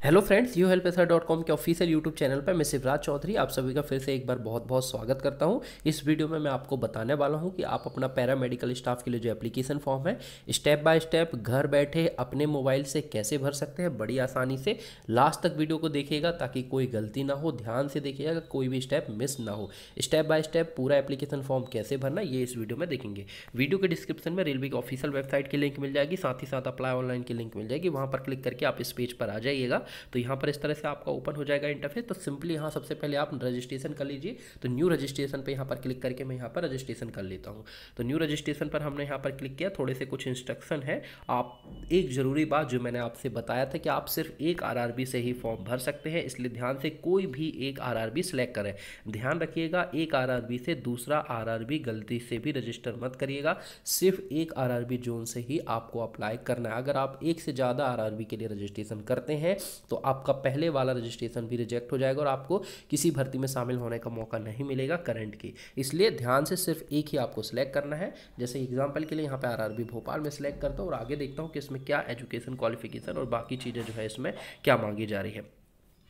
Hello friends, you help com के official YouTube channel पर मैं शिवराज चौधरी आप सभी का फिर से एक बार बहुत बहुत स्वागत करता हूं। इस वीडियो में मैं आपको बताने वाला हूं कि आप अपना पैरामेडिकल स्टाफ के लिए जो एप्लीकेशन फॉर्म है स्टेप बाय स्टेप घर बैठे अपने मोबाइल से कैसे भर सकते हैं बड़ी आसानी से। लास्ट तक वीडियो को देखिएगा ताकि कोई गलती ना हो, ध्यान से देखिएगा, कोई भी स्टेप मिस ना हो। स्टेप बाय स्टेप पूरा एप्लीकेशन फॉर्म कैसे भरना ये इस वीडियो में देखेंगे। वीडियो के डिस्क्रिप्शन में रेलवे की ऑफिशियल वेबसाइट की लिंक मिल जाएगी, साथ ही साथ अप्लाई ऑनलाइन की लिंक मिल जाएगी। वहाँ पर क्लिक करके आप इस पेज पर आ जाइएगा। तो यहाँ पर इस तरह से आपका ओपन हो जाएगा इंटरफेस। तो सिंपली यहाँ सबसे पहले आप रजिस्ट्रेशन कर लीजिए। तो न्यू रजिस्ट्रेशन पे यहाँ पर क्लिक करके मैं यहाँ पर रजिस्ट्रेशन कर लेता हूँ। तो न्यू रजिस्ट्रेशन पर हमने यहाँ पर क्लिक किया। थोड़े से कुछ इंस्ट्रक्शन है। आप एक ज़रूरी बात जो मैंने आपसे बताया था कि आप सिर्फ एक आरआरबी से ही फॉर्म भर सकते हैं, इसलिए ध्यान से कोई भी एक आरआरबी सिलेक्ट करें। ध्यान रखिएगा, एक आरआरबी से दूसरा आरआरबी गलती से भी रजिस्टर मत करिएगा। सिर्फ एक आरआरबी जोन से ही आपको अप्लाई करना है। अगर आप एक से ज़्यादा आरआरबी के लिए रजिस्ट्रेशन करते हैं तो आपका पहले वाला रजिस्ट्रेशन भी रिजेक्ट हो जाएगा और आपको किसी भर्ती में शामिल होने का मौका नहीं मिलेगा करंट की। इसलिए ध्यान से सिर्फ एक ही आपको सिलेक्ट करना है। जैसे एग्जांपल के लिए यहाँ पे आरआरबी भोपाल में सिलेक्ट करता हूँ और आगे देखता हूँ कि इसमें क्या एजुकेशन क्वालिफिकेशन और बाकी चीज़ें जो है इसमें क्या मांगी जा रही है।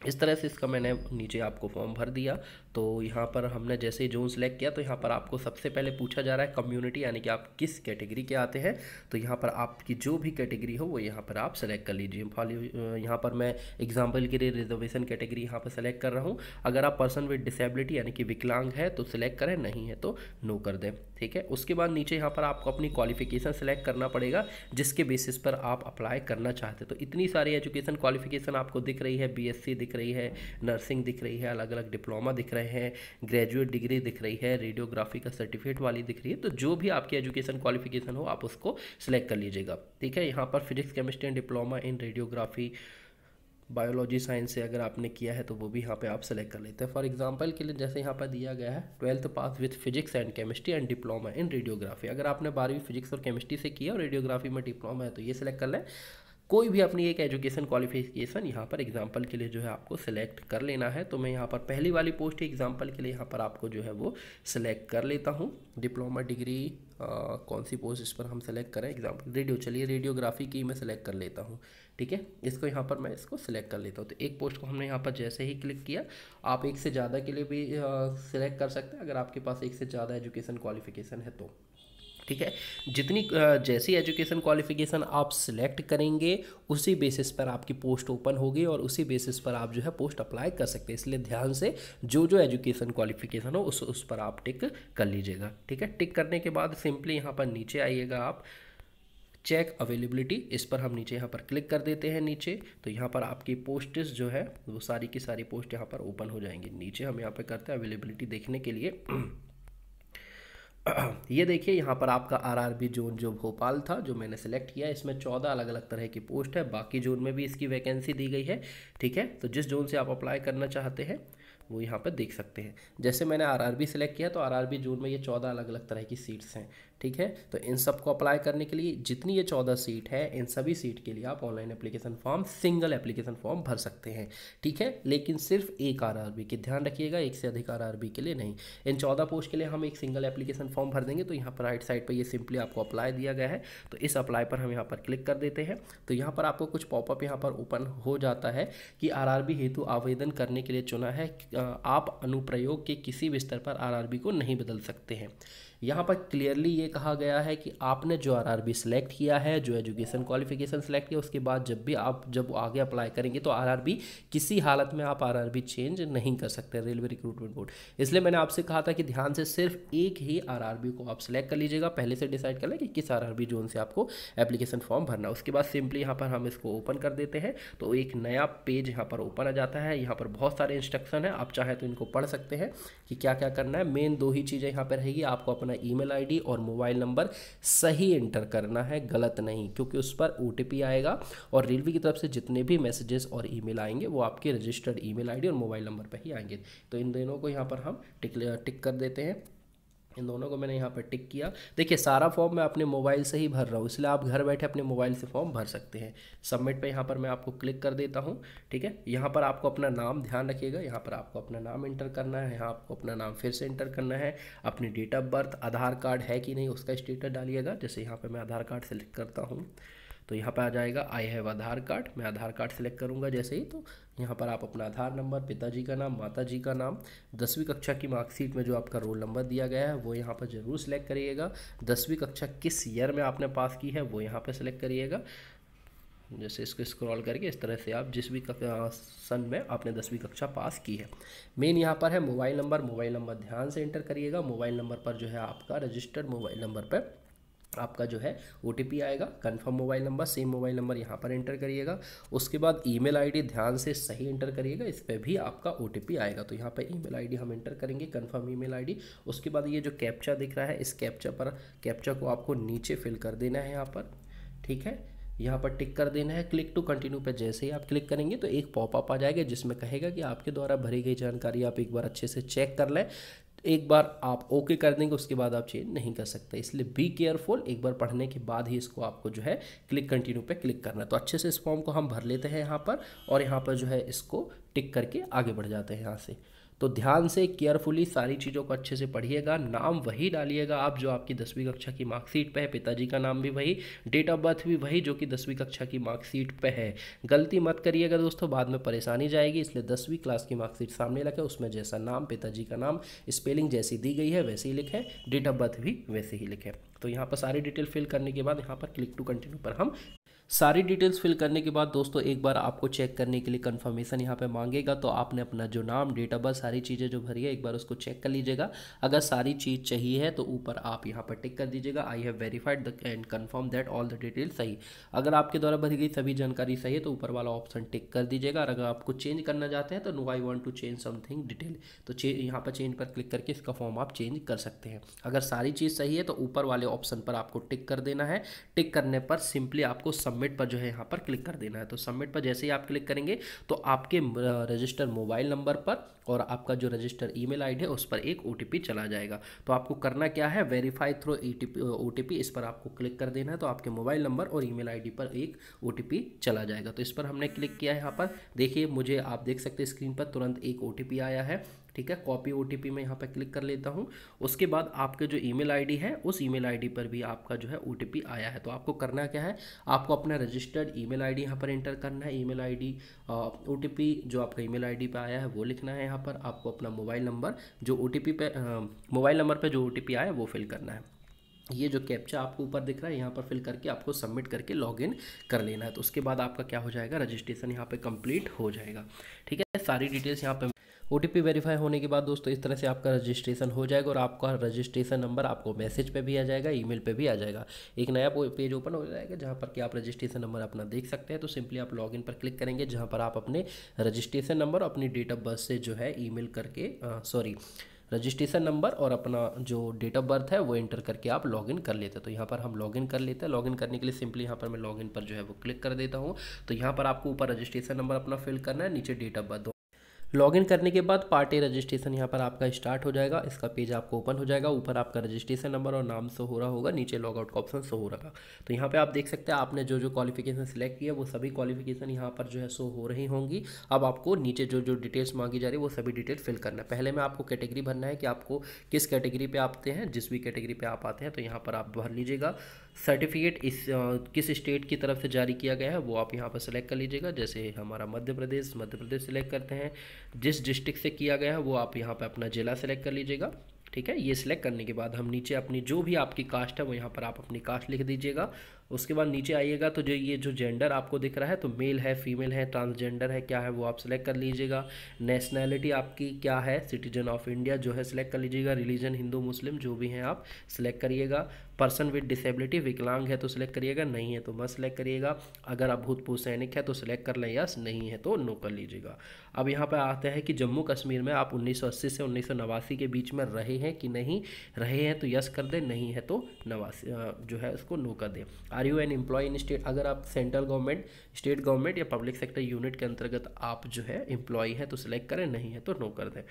इस तरह से इसका मैंने नीचे आपको फॉर्म भर दिया। तो यहाँ पर हमने जैसे ही जोन सेलेक्ट किया तो यहाँ पर आपको सबसे पहले पूछा जा रहा है कम्युनिटी, यानी कि आप किस कैटेगरी के आते हैं। तो यहाँ पर आपकी जो भी कैटेगरी हो वो यहाँ पर आप सेलेक्ट कर लीजिए। यहाँ पर मैं एग्जांपल के लिए रिजर्वेशन कैटेगरी यहाँ पर सेलेक्ट कर रहा हूँ। अगर आप पर्सन विद डिसेबिलिटी यानी कि विकलांग है तो सिलेक्ट करें, नहीं है तो नो कर दें। ठीक है, उसके बाद नीचे यहाँ पर आपको अपनी क्वालिफिकेशन सेलेक्ट करना पड़ेगा जिसके बेसिस पर आप अप्लाई करना चाहते हैं। तो इतनी सारी एजुकेशन क्वालिफिकेशन आपको दिख रही है, बीएससी दिख रही है, नर्सिंग दिख रही है, अलग अलग डिप्लोमा दिख रहे हैं, ग्रेजुएट डिग्री दिख रही है, रेडियोग्राफी का सर्टिफिकेट वाली दिख रही है। तो जो भी आपकी एजुकेशन क्वालिफिकेशन हो आप उसको सिलेक्ट कर लीजिएगा। ठीक है, यहाँ पर physics chemistry and diploma in radiography, biology science से अगर आपने किया है तो वो भी यहाँ पे आप सेलेक्ट कर लेते हैं। फॉर एग्जांपल के लिए जैसे यहाँ पर दिया गया है 12th pass with physics and chemistry and diploma in radiography. अगर आपने 12वीं फिजिक्स और केमिस्ट्री से किया और रेडियोग्राफी में डिप्लोमा है तो ये सिलेक्ट कर लें। कोई भी अपनी एक एजुकेशन क्वालिफिकेशन यहाँ पर एग्जांपल के लिए जो है आपको सिलेक्ट कर लेना है। तो मैं यहाँ पर पहली वाली पोस्ट एग्जांपल के लिए यहाँ पर आपको जो है वो सिलेक्ट कर लेता हूँ। डिप्लोमा डिग्री कौन सी पोस्ट इस पर हम सेलेक्ट करें, एग्जांपल रेडियो, चलिए रेडियोग्राफी की मैं सेलेक्ट कर लेता हूँ। ठीक है, इसको यहाँ पर मैं इसको सिलेक्ट कर लेता हूँ। तो एक पोस्ट को हमने यहाँ पर जैसे ही क्लिक किया, आप एक से ज़्यादा के लिए भी सिलेक्ट कर सकते हैं अगर आपके पास एक से ज़्यादा एजुकेशन क्वालिफिकेशन है तो। ठीक है, जितनी जैसी एजुकेशन क्वालिफिकेशन आप सिलेक्ट करेंगे उसी बेसिस पर आपकी पोस्ट ओपन होगी और उसी बेसिस पर आप जो है पोस्ट अप्लाई कर सकते हैं। इसलिए ध्यान से जो जो एजुकेशन क्वालिफिकेशन हो उस पर आप टिक कर लीजिएगा। ठीक है, टिक करने के बाद सिंपली यहाँ पर नीचे आइएगा आप, चेक अवेलेबिलिटी, इस पर हम नीचे यहाँ पर क्लिक कर देते हैं नीचे। तो यहाँ पर आपकी पोस्ट्स जो है वो सारी की सारी पोस्ट यहाँ पर ओपन हो जाएंगी। नीचे हम यहाँ पर करते हैं अवेलेबिलिटी देखने के लिए। ये देखिए यहाँ पर आपका आरआरबी जोन जो भोपाल था जो मैंने सेलेक्ट किया, इसमें 14 अलग अलग तरह की पोस्ट है। बाकी जोन में भी इसकी वैकेंसी दी गई है। ठीक है, तो जिस जोन से आप अप्लाई करना चाहते हैं वो यहाँ पर देख सकते हैं। जैसे मैंने आरआरबी सेलेक्ट किया तो आरआरबी जोन में ये 14 अलग अलग तरह की सीट्स हैं। ठीक है, तो इन सब को अप्लाई करने के लिए जितनी ये 14 सीट है इन सभी सीट के लिए आप online application form, single application form भर सकते हैं। ठीक है, लेकिन सिर्फ एक आरआरबी के, ध्यान रखिएगा, एक से अधिक आरआरबी के लिए नहीं। इन 14 पोस्ट के लिए हम एक सिंगल एप्लीकेशन फॉर्म भर देंगे। तो यहाँ पर राइट साइड पर ये सिंपली आपको अप्लाई दिया गया है, तो इस अप्लाई पर हम यहाँ पर क्लिक कर देते हैं। तो यहाँ पर आपको कुछ पॉपअप यहाँ पर ओपन हो जाता है कि आरआरबी हेतु आवेदन करने के लिए चुना है, आप अनुप्रयोग के किसी भी स्तर पर आरआरबी को नहीं बदल सकते हैं। यहाँ पर क्लियरली ये कहा गया है कि आपने जो आरआरबी सेलेक्ट किया है, जो एजुकेशन क्वालिफिकेशन सेलेक्ट किया, उसके बाद जब आगे अप्लाई करेंगे तो आरआरबी किसी हालत में आप आरआरबी चेंज नहीं कर सकते, रेलवे रिक्रूटमेंट बोर्ड। इसलिए मैंने आपसे कहा था कि ध्यान से सिर्फ एक ही आरआरबी को आप सेलेक्ट कर लीजिएगा। पहले से डिसाइड कर लें कि किस आरआरबी जोन से आपको एप्लीकेशन फॉर्म भरना। उसके बाद सिंपली यहाँ पर हम इसको ओपन कर देते हैं तो एक नया पेज यहाँ पर ओपन आ जाता है। यहाँ पर बहुत सारे इंस्ट्रक्शन है, आप चाहे तो इनको पढ़ सकते हैं कि क्या क्या करना है। मेन दो ही चीज़ें यहाँ पर रहेगी, आपको अपना ईमेल आईडी और मोबाइल नंबर सही एंटर करना है, गलत नहीं, क्योंकि उस पर ओटीपी आएगा और रेलवे की तरफ से जितने भी मैसेजेस और ईमेल आएंगे वो आपके रजिस्टर्ड ईमेल आईडी और मोबाइल नंबर पर ही आएंगे। तो इन दोनों को यहाँ पर हम टिक कर देते हैं। इन दोनों को मैंने यहाँ पर टिक किया। देखिए सारा फॉर्म मैं अपने मोबाइल से ही भर रहा हूँ, इसलिए आप घर बैठे अपने मोबाइल से फॉर्म भर सकते हैं। सबमिट पे यहाँ पर मैं आपको क्लिक कर देता हूँ। ठीक है, यहाँ पर आपको अपना नाम, ध्यान रखिएगा, यहाँ पर आपको अपना नाम एंटर करना है। यहाँ आपको अपना नाम फिर से एंटर करना है, अपनी date of birth, Aadhaar card है कि नहीं उसका स्टेटस डालिएगा। जैसे यहाँ पर मैं आधार कार्ड सेलेक्ट करता हूँ तो यहाँ पर आ जाएगा आई हैव आधार कार्ड, मैं आधार कार्ड सेलेक्ट करूँगा जैसे ही। तो यहाँ पर आप अपना आधार नंबर, पिताजी का नाम, माताजी का नाम, 10वीं कक्षा की मार्कशीट में जो आपका रोल नंबर दिया गया है वो यहाँ पर जरूर सेलेक्ट करिएगा। 10वीं कक्षा किस ईयर में आपने पास की है वो यहाँ पर सेलेक्ट करिएगा। जैसे इसको स्क्रॉल करके इस तरह से आप जिस भी सन में आपने 10वीं कक्षा पास की है। मेन यहाँ पर है मोबाइल नंबर, मोबाइल नंबर ध्यान से एंटर करिएगा। मोबाइल नंबर पर जो है आपका रजिस्टर्ड मोबाइल नंबर पर आपका जो है OTP आएगा, confirm mobile number, same mobile number यहाँ पर एंटर करिएगा। उसके बाद ईमेल आईडी ध्यान से सही एंटर करिएगा, इस पर भी आपका OTP आएगा। तो यहाँ पर ईमेल आईडी हम एंटर करेंगे, कंफर्म ईमेल आईडी। उसके बाद ये जो कैप्चा दिख रहा है, इस कैप्चा को आपको नीचे फिल कर देना है यहाँ पर, ठीक है। यहाँ पर टिक कर देना है। क्लिक टू कंटिन्यू पे जैसे ही आप क्लिक करेंगे तो एक पॉपअप आ जाएगा जिसमें कहेगा कि आपके द्वारा भरी गई जानकारी आप एक बार अच्छे से चेक कर लें। एक बार आप ओके कर देंगे उसके बाद आप चेंज नहीं कर सकते, इसलिए बी केयरफुल। एक बार पढ़ने के बाद ही इसको आपको जो है क्लिक कंटिन्यू पे क्लिक करना है। तो अच्छे से इस फॉर्म को हम भर लेते हैं यहाँ पर, और यहाँ पर जो है इसको टिक करके आगे बढ़ जाते हैं यहाँ से। तो ध्यान से केयरफुली सारी चीज़ों को अच्छे से पढ़िएगा। नाम वही डालिएगा आप जो आपकी 10वीं कक्षा की मार्कशीट पे है, पिताजी का नाम भी वही, डेट ऑफ बर्थ भी वही जो कि 10वीं कक्षा की मार्कशीट पे है। गलती मत करिएगा दोस्तों, बाद में परेशानी जाएगी। इसलिए 10वीं क्लास की मार्कशीट सामने रखें, उसमें जैसा नाम, पिताजी का नाम, स्पेलिंग जैसी दी गई है वैसे ही लिखें, डेट ऑफ बर्थ भी वैसे ही लिखें। तो यहाँ पर सारी डिटेल फिल करने के बाद यहाँ पर क्लिक टू कंटिन्यू पर हम सारी डिटेल्स फिल करने के बाद दोस्तों एक बार आपको चेक करने के लिए कंफर्मेशन यहाँ पे मांगेगा। तो आपने अपना जो नाम, डेट ऑफ बर्थ, सारी चीज़ें जो भरी है एक बार उसको चेक कर लीजिएगा। अगर सारी चीज़ चाहिए है तो ऊपर आप यहाँ पर टिक कर दीजिएगा, I have verified the end confirm that all the detail सही। अगर आपके द्वारा भरी गई सभी जानकारी सही है तो ऊपर वाला ऑप्शन टिक कर दीजिएगा। और अगर आपको चेंज करना चाहते हैं तो no I want to change something detail, तो यहाँ पर चेंज पर क्लिक करके इसका फॉर्म आप चेंज कर सकते हैं। अगर सारी चीज़ सही है तो ऊपर वाले ऑप्शन पर आपको टिक कर देना है। टिक करने पर सिंपली आपको सबमिट पर जो है यहाँ पर क्लिक कर देना है। तो सबमिट पर जैसे ही आप क्लिक करेंगे तो आपके रजिस्टर मोबाइल नंबर पर और आपका जो रजिस्टर ईमेल आईडी है उस पर एक OTP चला जाएगा। तो आपको करना क्या है, वेरीफाई थ्रू OTP, इस पर आपको क्लिक कर देना है। तो आपके मोबाइल नंबर और ईमेल आईडी पर एक OTP चला जाएगा। तो इस पर हमने क्लिक किया है। यहाँ पर देखिए, मुझे आप देख सकते हैं स्क्रीन पर तुरंत एक OTP आया है, ठीक है। कॉपी OTP में यहाँ पर क्लिक कर लेता हूँ। उसके बाद आपके जो ईमेल आईडी है उस ईमेल आईडी पर भी आपका जो है OTP आया है। तो आपको करना क्या है, आपको अपना रजिस्टर्ड ईमेल आईडी यहाँ पर एंटर करना है। ईमेल आईडी OTP जो आपका ईमेल आईडी पे आया है वो लिखना है। यहाँ पर आपको अपना मोबाइल नंबर जो OTP पे मोबाइल नंबर पे जो OTP आया है वो फिल करना है। ये जो कैप्चा आपको ऊपर दिख रहा है यहाँ पर फिल करके आपको सबमिट करके लॉगिन कर लेना है। तो उसके बाद आपका क्या हो जाएगा, रजिस्ट्रेशन यहाँ पे कंप्लीट हो जाएगा, ठीक है। सारी डिटेल्स यहाँ पे OTP वेरीफाई होने के बाद दोस्तों इस तरह से आपका रजिस्ट्रेशन हो जाएगा और आपका रजिस्ट्रेशन नंबर आपको मैसेज पे भी आ जाएगा, ईमेल पे भी आ जाएगा। एक नया पेज ओपन हो जाएगा जहाँ पर कि आप रजिस्ट्रेशन नंबर अपना देख सकते हैं। तो सिंपली आप लॉगिन पर क्लिक करेंगे जहाँ पर आप अपने रजिस्ट्रेशन नंबर और अपनी डेट ऑफ बर्थ से जो है ईमेल करके रजिस्ट्रेशन नंबर और अपना जो डेट ऑफ बर्थ है वो एंटर करके आप लॉगिन कर लेते हैं। तो यहाँ पर हम लॉगिन कर लेते हैं। लॉगिन करने के लिए सिंपली यहाँ पर मैं लॉगिन पर जो है वो क्लिक कर देता हूँ। तो यहाँ पर आपको ऊपर रजिस्ट्रेशन नंबर अपना फिल करना है, नीचे डेट ऑफ बर्थ। लॉगिन करने के बाद पार्टी रजिस्ट्रेशन यहाँ पर आपका स्टार्ट हो जाएगा। इसका पेज आपको ओपन हो जाएगा। ऊपर आपका रजिस्ट्रेशन नंबर और नाम शो हो रहा होगा, नीचे लॉगआउट का ऑप्शन शो हो रहा। तो यहाँ पे आप देख सकते हैं आपने जो जो क्वालिफिकेशन सिलेक्ट किया वो सभी क्वालिफिकेशन यहाँ पर जो है शो हो रही होंगी। अब आपको नीचे जो जो डिटेल्स मांगी जा रही है वो सभी डिटेल फिल करना है। पहले में आपको कैटेगरी भरना है कि आपको किस कैटेगरी पे आते हैं। जिस भी कैटेगरी पे आप आते हैं तो यहाँ पर आप भर लीजिएगा। सर्टिफिकेट किस स्टेट की तरफ से जारी किया गया है वो आप यहाँ पर सेलेक्ट कर लीजिएगा। जैसे हमारा मध्य प्रदेश सेलेक्ट करते हैं। जिस डिस्ट्रिक्ट से किया गया है वो आप यहाँ पर अपना जिला सेलेक्ट कर लीजिएगा, ठीक है। ये सिलेक्ट करने के बाद हम नीचे अपनी जो भी आपकी कास्ट है वो यहाँ पर आप अपनी कास्ट लिख दीजिएगा। उसके बाद नीचे आइएगा तो ये जो जेंडर आपको दिख रहा है तो मेल है, फीमेल है, ट्रांसजेंडर है, क्या है वो आप सिलेक्ट कर लीजिएगा। नेशनैलिटी आपकी क्या है, सिटीजन ऑफ इंडिया जो है सिलेक्ट कर लीजिएगा। रिलीजन हिंदू मुस्लिम जो भी हैं आप सिलेक्ट करिएगा। पर्सन विद डिसेबिलिटी, विकलांग है तो सिलेक्ट करिएगा, नहीं है तो मत सिलेक्ट करिएगा। अगर आप भूतपूर्व सैनिक है तो सिलेक्ट कर लें यस, नहीं है तो नो कर लीजिएगा। अब यहाँ पर आता है कि जम्मू कश्मीर में आप 1980 से 1989 के बीच में रहे हैं कि नहीं, रहे हैं तो यस कर दें, नहीं है तो 89 जो है उसको नो कर दें। Are you an employ in state, अगर आप सेंट्रल गवर्नमेंट, स्टेट गवर्नमेंट या पब्लिक सेक्टर यूनिट के अंतर्गत आप जो है एम्प्लॉय है तो सिलेक्ट करें, नहीं है तो नो कर दें।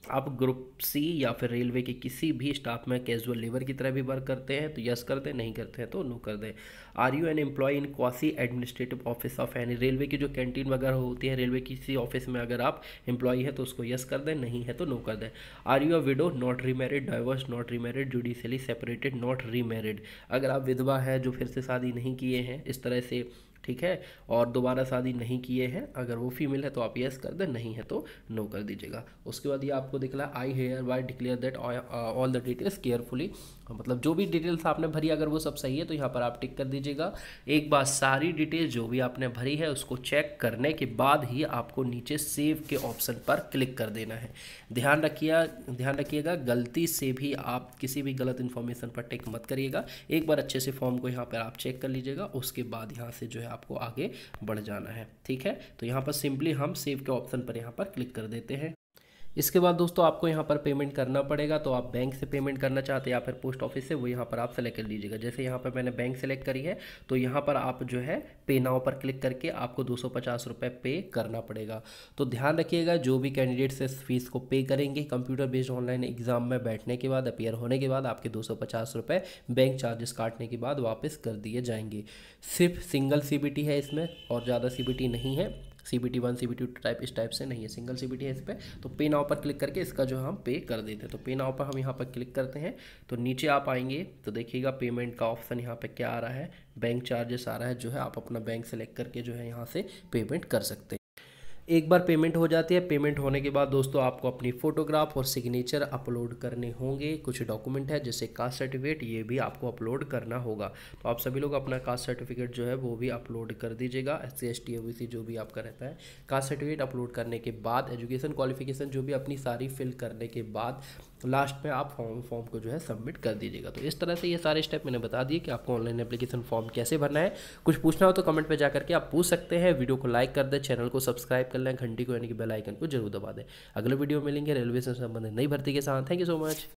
आप ग्रुप सी या फिर रेलवे के किसी भी स्टाफ में कैजुअल लेबर की तरह भी वर्क करते हैं तो यस कर दें, नहीं करते हैं तो नो कर दें। Are you an employ in quasi administrative office of any, railway की जो कैंटीन वगैरह होती है रेलवे किसी ऑफिस में अगर आप एम्प्लॉय है तो उसको यस कर दें, नहीं है तो नो कर दें। Are you a widow, not remarried, divorce, not remarried, judicially separated, not remarried, अगर आप विधवा है जो फिर से शादी नहीं किए हैं इस तरह से, ठीक है, और दोबारा शादी नहीं किए हैं, अगर वो फीमेल है तो आप यस कर दें, नहीं है तो नो कर दीजिएगा। उसके बाद ये आपको दिखला I hereby declare that all the details carefully, मतलब जो भी डिटेल्स आपने भरी अगर वो सब सही है तो यहाँ पर आप टिक कर दीजिएगा। एक बार सारी डिटेल्स जो भी आपने भरी है उसको चेक करने के बाद ही आपको नीचे सेव के ऑप्शन पर क्लिक कर देना है। ध्यान रखिएगा गलती से भी आप किसी भी गलत इन्फॉर्मेशन पर टिक मत करिएगा। एक बार अच्छे से फॉर्म को यहाँ पर आप चेक कर लीजिएगा, उसके बाद यहाँ से जो है आपको आगे बढ़ जाना है, ठीक है। तो यहाँ पर सिंपली हम सेव के ऑप्शन पर यहाँ पर क्लिक कर देते हैं। इसके बाद दोस्तों आपको यहाँ पर पेमेंट करना पड़ेगा, तो आप बैंक से पेमेंट करना चाहते हैं या फिर पोस्ट ऑफिस से, वो यहाँ पर आप सेलेक्ट कर लीजिएगा। जैसे यहाँ पर मैंने बैंक सेलेक्ट करी है तो यहाँ पर आप जो है पे नाउ पर क्लिक करके आपको 250 रुपये पे करना पड़ेगा। तो ध्यान रखिएगा जो भी कैंडिडेट्स इस फीस को पे करेंगे कंप्यूटर बेस्ड ऑनलाइन एग्जाम में बैठने के बाद, अपीयर होने के बाद आपके 250 रुपये बैंक चार्जेस काटने के बाद वापस कर दिए जाएंगे। सिर्फ सिंगल CBT है इसमें और ज़्यादा CBT नहीं है, CBT 1 CBT 2 टाइप इस टाइप से नहीं है, सिंगल CBT है इस पर। तो पे नाउ पर क्लिक करके इसका जो हम पे कर देते हैं। तो पे नाउ पर हम यहाँ पर क्लिक करते हैं तो नीचे आप आएंगे तो देखिएगा पेमेंट का ऑप्शन यहाँ पे क्या आ रहा है, बैंक चार्जेस आ रहा है, जो है आप अपना बैंक सेलेक्ट करके जो है यहाँ से पेमेंट कर सकते हैं। एक बार पेमेंट हो जाती है, पेमेंट होने के बाद दोस्तों आपको अपनी फ़ोटोग्राफ और सिग्नेचर अपलोड करने होंगे। कुछ डॉक्यूमेंट है जैसे कास्ट सर्टिफिकेट, ये भी आपको अपलोड करना होगा। तो आप सभी लोग अपना कास्ट सर्टिफिकेट जो है वो भी अपलोड कर दीजिएगा। SC ST OBC जो भी आपका रहता है, कास्ट सर्टिफिकेट अपलोड करने के बाद एजुकेशन क्वालिफिकेशन जो भी अपनी सारी फिल करने के बाद लास्ट में आप फॉर्म को जो है सबमिट कर दीजिएगा। तो इस तरह से ये सारे स्टेप मैंने बता दिए कि आपको ऑनलाइन एप्लीकेशन फॉर्म कैसे भरना है। कुछ पूछना हो तो कमेंट पे जा करके आप पूछ सकते हैं। वीडियो को लाइक कर दें, चैनल को सब्सक्राइब कर लें, घंटी को यानी कि बेल आइकन को जरूर दबा दें। अगले वीडियो में मिलेंगे रेलवे से संबंधित नई भर्ती के साथ। Thank you so much.